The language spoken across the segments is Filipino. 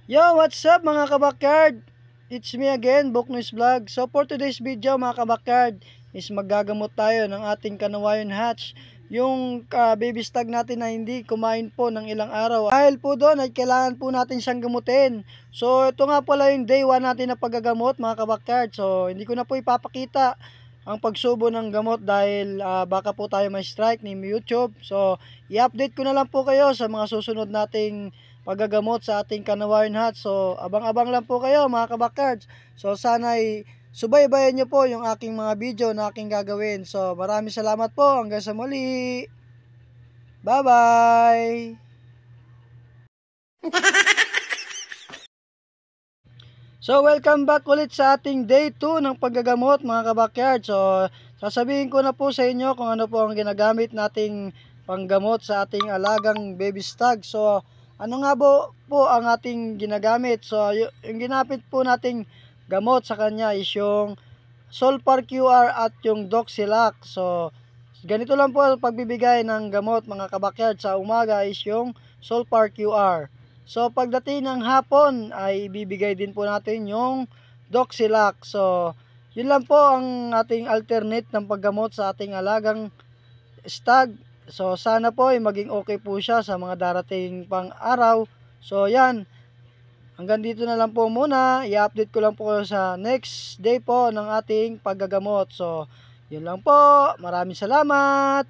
Yo, what's up mga kabakyard? It's me again, Boknoise Vlog. So for today's video mga kabakyard is maggagamot tayo ng ating Kanawayon Hatch. Yung baby stag natin na hindi kumain po ng ilang araw. Dahil po doon ay kailangan po natin siyang gamutin. So ito nga pala yung day 1 natin na paggagamot mga kabakyard. So hindi ko na po ipapakita ang pagsubo ng gamot dahil baka po tayo may strike ni YouTube. So i-update ko na lang po kayo sa mga susunod nating paggagamot sa ating Kanawayon Hatch. So abang-abang lang po kayo mga kabakyards. So sana'y subaybayan nyo po yung aking mga video na aking gagawin. So maraming salamat po, hanggang sa muli. Bye bye. So welcome back ulit sa ating day 2 ng paggagamot mga kabakyard. So sasabihin ko na po sa inyo kung ano po ang ginagamit nating panggamot sa ating alagang baby stag. So ano nga po ang ating ginagamit? So yung ginamit po nating gamot sa kanya is yung Solpar QR at yung Doxilac. So ganito lang po ang pagbibigay ng gamot mga kabakyard. Sa umaga is yung Solpar QR. So pagdating ng hapon ay ibibigay din po natin yung Doxilac. So yun lang po ang ating alternate ng paggamot sa ating alagang stag. So sana po ay maging okay po siya sa mga darating pang araw. So yan, hanggang dito na lang po muna. I-update ko lang po kayo sa next day po ng ating paggagamot. So yun lang po, maraming salamat.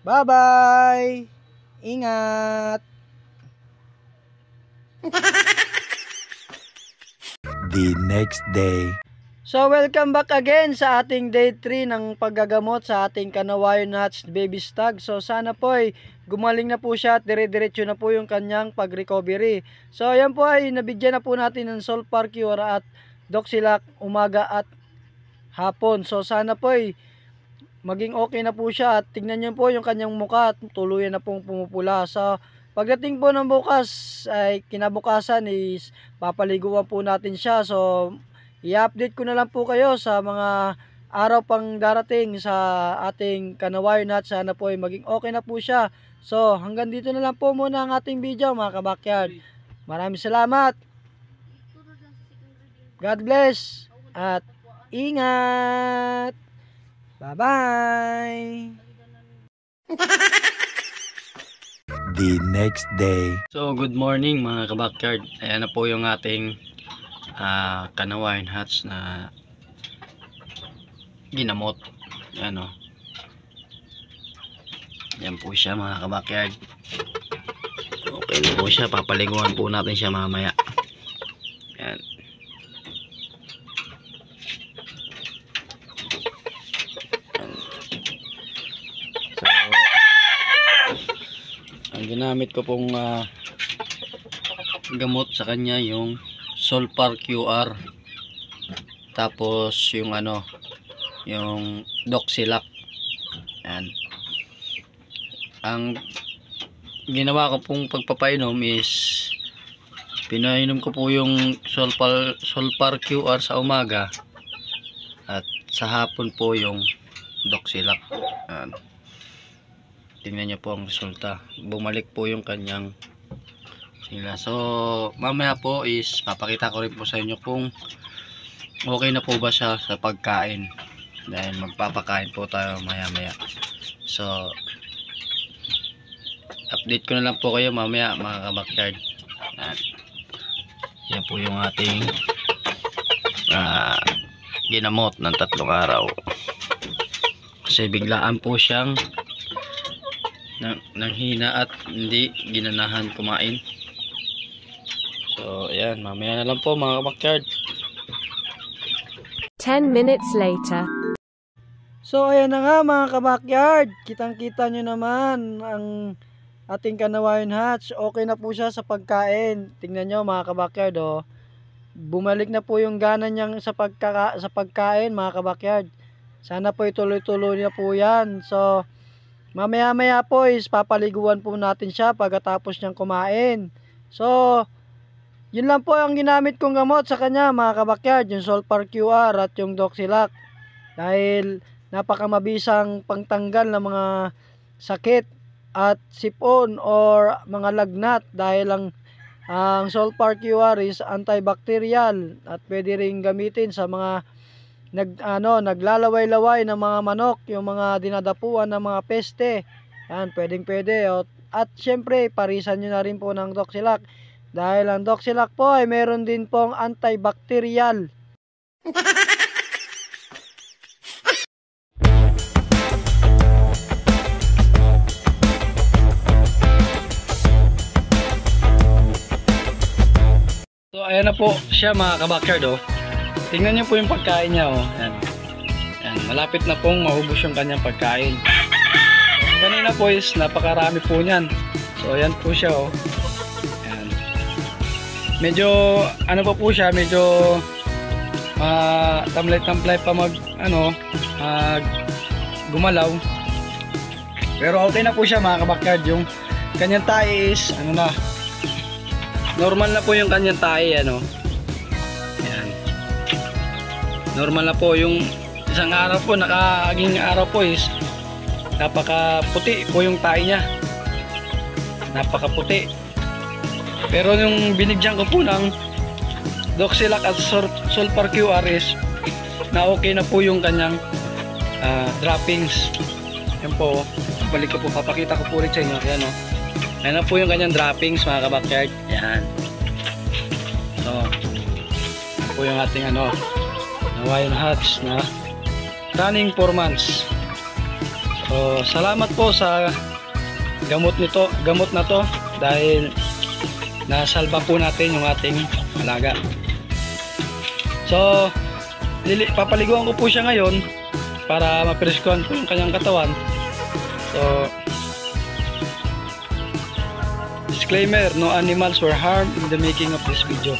Bye bye. Ingat. The next day. So welcome back again sa ating day 3 ng paggagamot sa ating Kanawayon Hatch baby stag. So sana po ay gumaling na po siya at dire-diretso na po yung kanyang pag-recovery. So yan po ay nabigyan na po natin ng Solpar QR at Doxilac umaga at hapon. So sana po ay maging okay na po siya at tignan niyo po yung kanyang mukha at tuluyan na pong pumupula. So pagdating po ng bukas ay kinabukasan is papaliguan po natin siya. So i-update ko na lang po kayo sa mga araw pang darating sa ating Kanawayon Hatch. Sana po ay maging okay na po siya. So hanggang dito na lang po muna ang ating video mga kabakyard. Maraming salamat. God bless at ingat. Bye bye. The next day. So good morning mga kabakyard. Ayan na po yung ating Kanawayon Hatch na ginamot. Ayan o. Ayan po siya mga kabakyard. Okay na po siya. Papaliguan po natin siya mamaya. Ayan. So ang ginamit ko pong gamot sa kanya yung Solpar QR, tapos yung yung Doxilac. Yan. Ang ginawa ko pong pagpapainom is pinainom ko po yung Solpar QR sa umaga at sa hapon po yung Doxilac. Yan. Tingnan niyo po ang resulta. Bumalik po yung kanyang sila. So mamaya po is papakita ko rin po sa inyo kung okay na po ba siya sa pagkain, dahil magpapakain po tayo maya maya. So update ko na lang po kayo mamaya mga kabakyard. Yan po yung ating ginamot ng 3 araw kasi biglaan po siyang nanghina at hindi ginanahan kumain. So ayan, mamaya na lang po mga kabakyard. 10 minutes later. So ayan na nga mga kabakyard, kitang kita nyo naman ang ating Kanawayon Hatch. Okay na po siya sa pagkain. Tingnan nyo mga kabakyard oh. Bumalik na po yung gana niyang sa pagkain mga kabakyard. Sana po ituloy-tuloy na po yan. So mamaya po is papaliguan po natin siya pagkatapos niyang kumain. So yun lang po ang ginamit kong gamot sa kanya mga kabakyard, yung Solpar QR at yung Doxilac. Dahil napakamabisang pangtanggal ng mga sakit at sipon or mga lagnat, dahil ang Ang Solpar QR is antibacterial at pwede ring gamitin sa mga naglalaway-laway ng mga manok, yung mga dinadapuan ng mga peste. Yan, pwede. At syempre, parisan nyo na rin po ng Doxilac. Dahil ang Doxilac po ay meron din pong antibacterial. So ayan na po siya mga kabakyard oh. Tingnan niyo po yung pagkain niya oh. Yan. Yan, malapit na pong maubos yung kanyang pagkain. Kanina po is napakarami po niyan. So ayan po siya oh. Yan. Medyo ano po siya, medyo tamlay-tamlay pa gumalaw. Pero okay na po siya mga kabakyard. Yung kanyang tae is normal na po yung kanyang tae Yan. Normal na po yung isang araw po, nakaaging araw po is napakaputi po yung tae niya. Napakaputi. Pero yung binigyan ko po ng Doxilac at Solpar QR is na okay na po yung kanyang droppings. Yan po. Balik ko po, papakita ko po rin sa inyo. Yan o. Yan na po yung kanyang droppings mga kabakyard. Yan. So, yan po yung ating Hawaiian hatch na running 4 months. So, salamat po sa gamot na to dahil nasalba po natin yung ating alaga. So, papaliguan ko po siya ngayon para mapreskohan po yung kanyang katawan. So, disclaimer, no animals were harmed in the making of this video.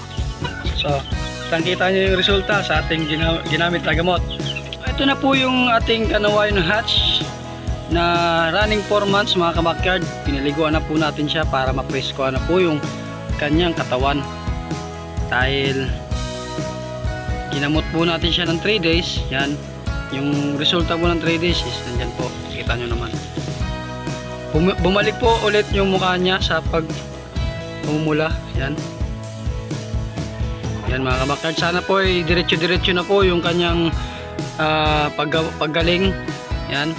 So, kita nyo yung resulta sa ating ginamit na gamot. Ito na po yung ating Hawaiian hatch na running 4 months mga kabakyard. Pinaliguan na po natin siya para mapreskohan na po yung kanyang katawan. Dahil ginamot po natin siya ng 3 days. Yan. Yung resulta po ng 3 days is nandyan po. Kita nyo naman. Bumalik po ulit yung mukha niya sa pagmumula. Yan. Yan mga kabakyard. Sana po ay diretso-diretso na po yung kanyang paggaling. Yan.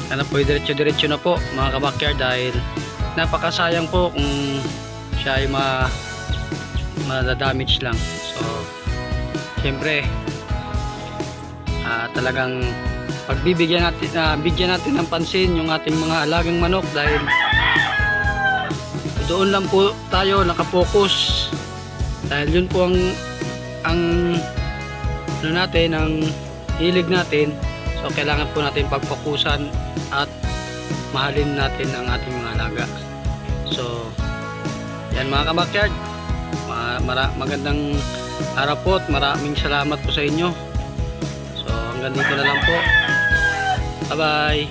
Sana po ay diretso-diretso na po mga kabakyard dahil napakasayang po kung siya ay ma-damage lang. So, siyempre talagang bigyan natin ng pansin yung ating mga alagang manok dahil doon lang po tayo nakapokus dahil yun po ang hilig natin. So kailangan po natin pagfokusan at mahalin natin ang ating mga alaga. So yan mga kabakyard, magandang araw po at maraming salamat po sa inyo. So hanggang dito na lang po. Bye bye.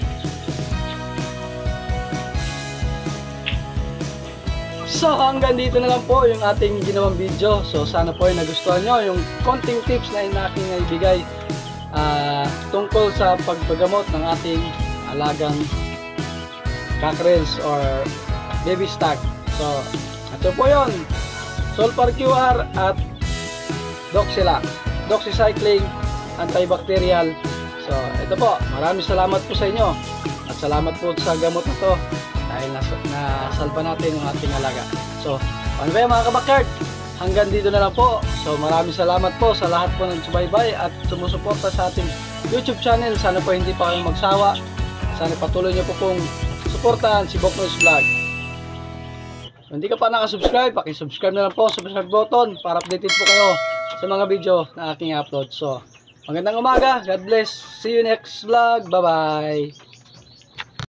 So hanggang dito na lang po yung ating ginawang video. So sana po ay nagustuhan nyo yung konting tips na aking ibigay tungkol sa pagpagamot ng ating alagang cockerels or baby stag. So ito po yun, Solpar QR at Doxilac, doxycycline antibacterial. So ito po, maraming salamat po sa inyo at salamat po sa gamot na to dahil nasalba natin yung ating alaga. So ano ba yung mga kabakyard, hanggang dito na lang po. So maraming salamat po sa lahat po ng subaybay at sumusuporta sa ating YouTube channel. Sana po hindi pa kayong magsawa. Sana patuloy nyo po pong suportahan si Boknoy's Vlog. Kung hindi ka pa nakasubscribe, pakisubscribe na lang po sa subscribe button para updated po kayo sa mga video na aking upload. So magandang umaga, God bless, see you next vlog, bye bye.